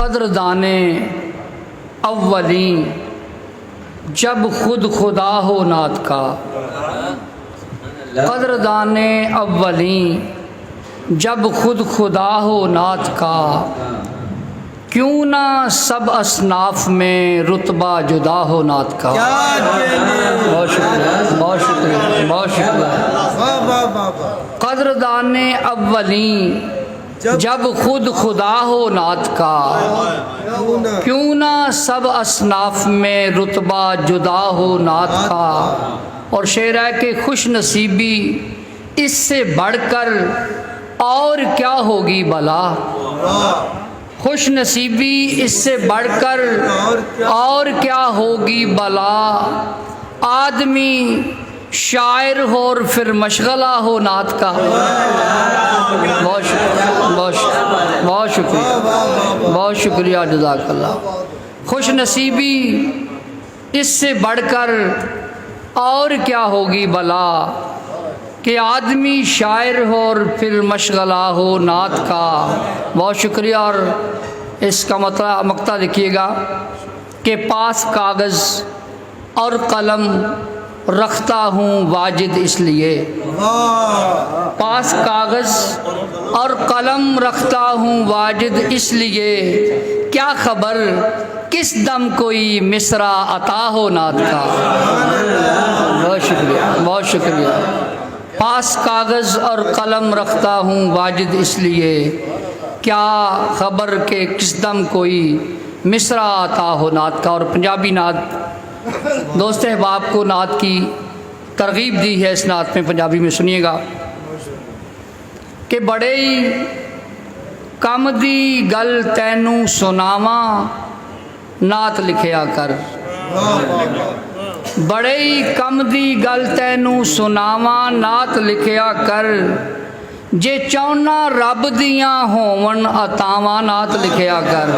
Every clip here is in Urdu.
قدردانے اولیں جب خود خدا ہو نعت کا، قدردانے اولیں جب خود خدا ہو نعت کا، کیوں نہ سب اصناف میں رتبہ جدا ہو نعت کا۔ بہت شکریہ، بہت شکریہ، بہت شکریہ۔ قدردانے اولیں جب خود خدا ہو نعت کا، کیوں نہ سب اصناف میں رتبہ جدا ہو نعت کا۔ اور شعر ہے کہ خوش نصیبی اس سے بڑھ کر اور کیا ہوگی بلا، خوش نصیبی اس سے بڑھ کر اور کیا ہوگی بلا، آدمی شاعر ہو اور پھر مشغلہ ہو نعت کا۔ بہت شکریہ، بہت شکریہ، بہت شکریہ، بہت شکریہ، جزاک اللہ۔ خوش نصیبی اس سے بڑھ کر اور کیا ہوگی بلا، کہ آدمی شاعر ہو اور پھر مشغلہ ہو نعت کا۔ بہت شکریہ۔ اور اس کا مقطع لکھیے گا کہ پاس کاغذ اور قلم رکھتا ہوں واجد اس لیے، پاس کاغذ اور قلم رکھتا ہوں واجد اس لیے، کیا خبر کس دم کوئی مصرع عطا ہو نعت کا۔ بہت شکریہ، بہت شکریہ۔ پاس کاغذ اور قلم رکھتا ہوں واجد اس لیے، کیا خبر کہ کس دم کوئی مصرع عطا ہو نعت کا۔ اور پنجابی نعت، دوست احباب کو نعت کی ترغیب دی ہے اس نعت میں، پنجابی میں سنیے گا کہ بڑے کم دی گل تینوں سناواں نعت لکھیا کر، بڑے کم دی گل تینوں سناواں نعت لکھیا کر، جے چاہنا رب دیاں ہون عطاواں نعت لکھیا کر،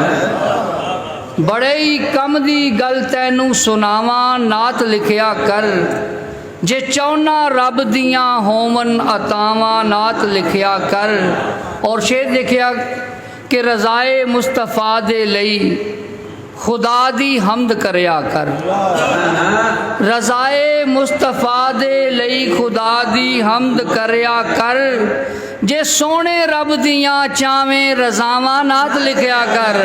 بڑے کم دی گل تینوں سناواں نعت لکھیا کر، جے چاہنا رب دیاں ہون عطاواں نعت لکھیا کر۔ اور شعر دیکھیا کہ رضائے مصطفیٰ دے لئی خدا دی حمد کریا کر، رضائے مصطفیٰ دے لئی خدا دی حمد کریا کر، جے سونے رب دیاں چاویں رضاواں نعت لکھیا کر۔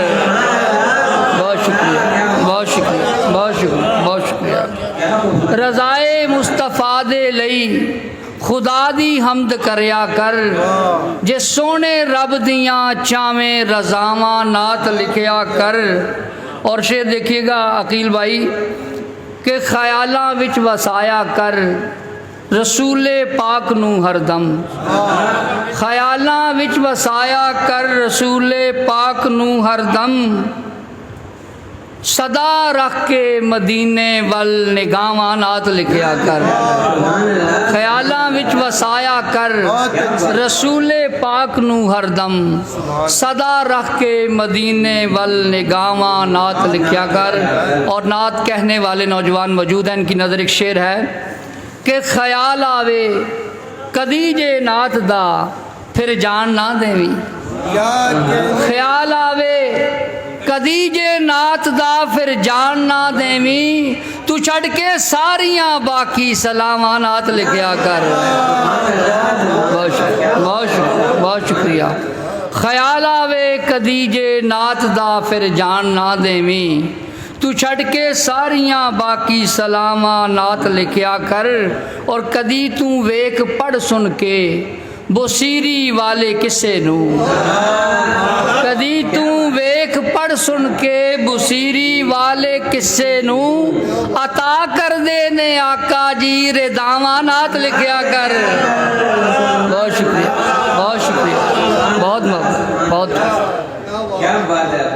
بہت شکریہ، بہت شکریہ، بہت شکریہ، بہت شکریہ۔ رضائے مصطفیٰ دے لئی خدا دی حمد کریا کر، جے سونے رب دیاں چاویں رضاواں نعت لکھیا کر۔ اور شعر دیکھیے گا عقیل بھائی کہ خیالاں وچ وسایا کر رسول پاک نو ہر دم، خیالاں وچ وسایا کر رسول پاک نو ہر دم، صدا رکھ کے مدینے ول نگاواں نعت لکھیا کر، خیالاں وچ وسایا کر رسول پاک نو ہر دم، صدا رکھ کے مدینے ول نگاواں نعت لکھیا کر۔ اور نعت کہنے والے نوجوان موجود ہیں، ان کی نظر ایک شعر ہے کہ خیال آوے کدی جے نعت دا پھر جان نہ دیویں، خیال آوے کدی جے نعت دا پھر جان نہ دیویں، تو چھڑ کے ساریاں باقی سلاواں نعت لکھیا کر۔ بہت شکریہ، بہت شکریہ، بہت شکریہ۔ خیال آوے کدی جے نعت دا پھر جان نہ دیویں، تو چھڑ کے ساریاں باقی سلاواں نعت لکھیا کر۔ اور کدی تو ویک پڑھ سن کے بصیری والے کسے نو، کدی تو ویک پڑھ سن کے بصیری والے کسے نو، عطا کر دے نے آقا جی رداواں نعت لکھیا کر۔ بہت شکریہ، بہت شکریہ، بہت بہت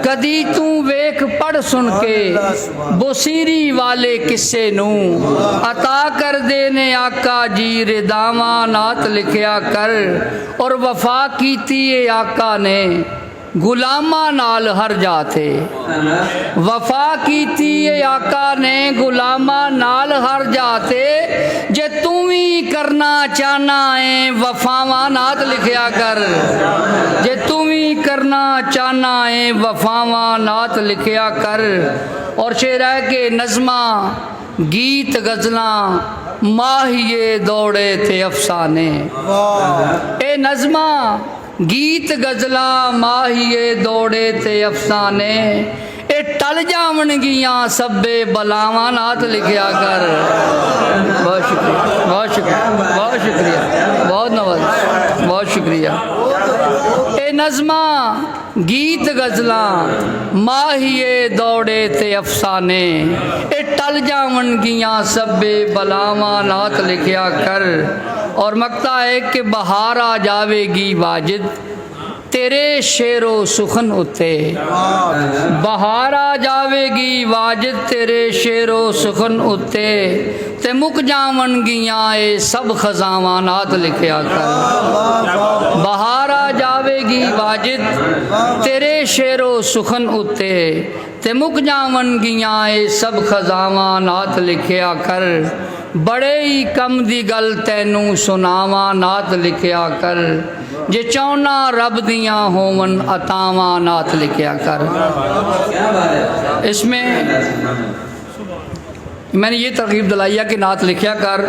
کدی تو ویک پڑھ سن کے بصیری والے کسے نو، عطا کر دے نے آقا جی رداواں نعت لکھیا کر۔ اور وفا کیتی اے آقا نے غلاماں نال ہر جاتے، وفا کیتی اے آقا نے غلاماں نال ہر جاتے، جے تو ہی کرنا چاہنا ہے وفاواں نعت لکھیا کر، جے تو ہی کرنا چانا اے وفاواں نعت لکھیا کر۔ اور شعر ہے کہ نظماں گیت غزلاں ماہیے دوڑے تھے افسانے۔ اے نظماں گیت غزلاں ماہیے دوڑے تھے افسانے، اے ٹل جاون گیاں سبے بلاواں نعت لکھیا کر۔ بہت شکریہ، بہت شکریہ، بہت شکریہ، بہت نواز، بہت شکریہ۔ اے نظماں گیت غزلاں ماہیے دوڑے تے افسانے، اے ٹل جاون گیاں سبے بلاواں نعت لکھیا کر۔ اور مقطع ہے کہ بہار آ جاوے گی واجد تیرے شعر و سخن اتے، بہار آ جاوے گی واجد تیرے شعر و سخن اتے، تے مک جاون گیاں اے سب خزاواں نعت لکھیا کر۔ بہار آ جاوے گی واجد تیرے شعر و سخن اتے، تے مک جاون گیاں اے سب خزاواں نعت لکھیا کر۔ بڑے ہی کم دی گل تینوں سناواں نعت لکھیا کر، جے چاہنا رب دیاں ہون عطاواں نعت لکھیا کر۔ اس میں نے یہ ترغیب دلائیا کہ نعت لکھیا کر،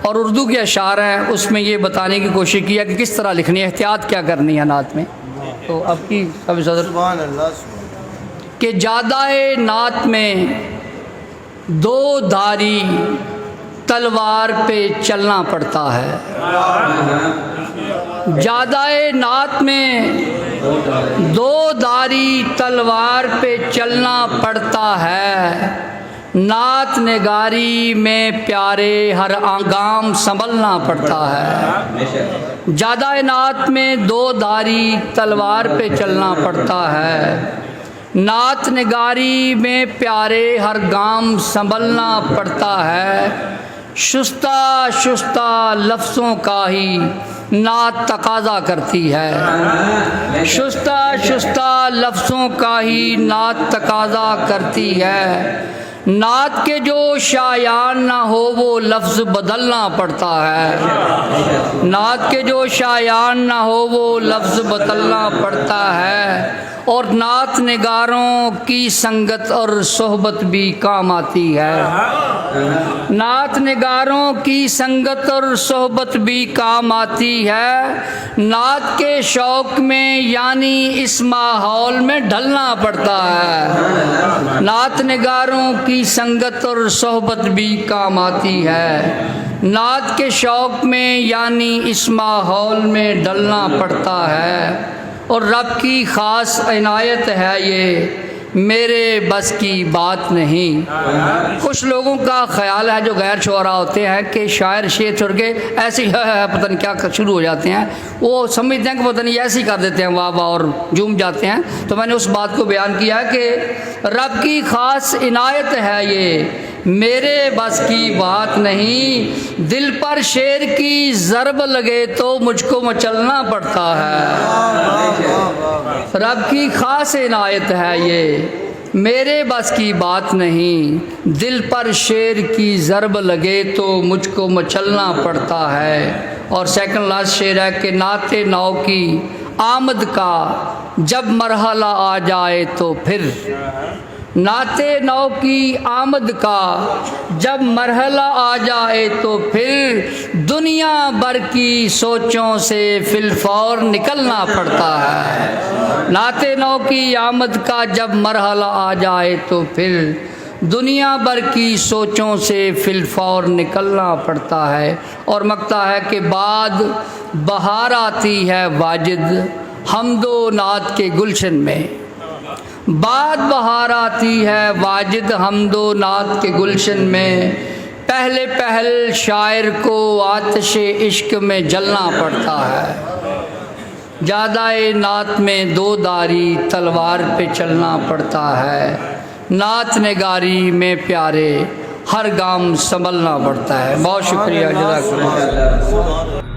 اور اردو کے اشعار ہیں اس میں یہ بتانے کی کوشش کیا کہ کس طرح لکھنی ہے، احتیاط کیا کرنی ہے نعت میں۔ تو اب کی سب صدر کہ جادائے نعت میں دو دھاری تلوار پہ چلنا پڑتا ہے، جادائے نعت میں دو دھاری تلوار پہ چلنا پڑتا ہے، نعت نگاری میں پیارے ہر آنگام سنبھلنا پڑتا ہے۔ جادائے نعت میں دو دھاری تلوار پہ چلنا پڑتا ہے، نعت نگاری میں پیارے ہر گام سنبھلنا پڑتا ہے، شستہ شستہ لفظوں کا ہی نعت تقاضا کرتی ہے، شستہ شستہ لفظوں کا ہی نعت تقاضا کرتی ہے، نعت کے جو شایان نہ ہو وہ لفظ بدلنا پڑتا ہے، نعت کے جو شایان نہ ہو وہ لفظ بدلنا پڑتا ہے، اور نعت نگاروں کی سنگت اور صحبت بھی کام آتی ہے، نعت نگاروں کی سنگت اور صحبت بھی کام آتی ہے، نعت کے شوق میں یعنی اس ماحول میں ڈھلنا پڑتا ہے، نعت نگاروں کی سنگت اور صحبت بھی کام آتی ہے، نعت کے شوق میں یعنی اس ماحول میں ڈھلنا پڑتا ہے، اور رب کی خاص عنایت ہے یہ میرے بس کی بات نہیں۔ کچھ لوگوں کا خیال ہے جو غیر شعراء ہوتے ہیں کہ شاعر شعر چھوڑ کے ایسے ہی پتہ نہیں کیا شروع ہو جاتے ہیں، وہ سمجھتے ہیں کہ پتہ نہیں ایسے ہی کر دیتے ہیں واہ واہ اور جھوم جاتے ہیں۔ تو میں نے اس بات کو بیان کیا کہ رب کی خاص عنایت ہے یہ میرے بس کی بات نہیں، دل پر شعر کی ضرب لگے تو مجھ کو مچلنا پڑتا ہے، رب کی خاص عنایت ہے یہ میرے بس کی بات نہیں، دل پر شعر کی ضرب لگے تو مجھ کو مچلنا پڑتا ہے۔ اور سیکنڈ لاسٹ شعر ہے کہ نعت نو کی آمد کا جب مرحلہ آ جائے تو پھر، نعت نو کی آمد کا جب مرحلہ آ جائے تو پھر، دنیا بھر کی سوچوں سے فی الفور نکلنا پڑتا ہے، نعت نو کی آمد کا جب مرحلہ آ جائے تو پھر، دنیا بھر کی سوچوں سے فی الفور نکلنا پڑتا ہے۔ اور مقطع ہے کہ بعد بہار آتی ہے واجد حمد و نعت کے گلشن میں، بعد بہار آتی ہے واجد حمد و نعت کے گلشن میں، پہلے پہل شاعر کو آتش عشق میں جلنا پڑتا ہے، جادائے نعت میں دو دھاری تلوار پہ چلنا پڑتا ہے، نعت نگاری میں پیارے ہر گام سنبھلنا پڑتا ہے۔ بہت شکریہ، جزاک اللہ۔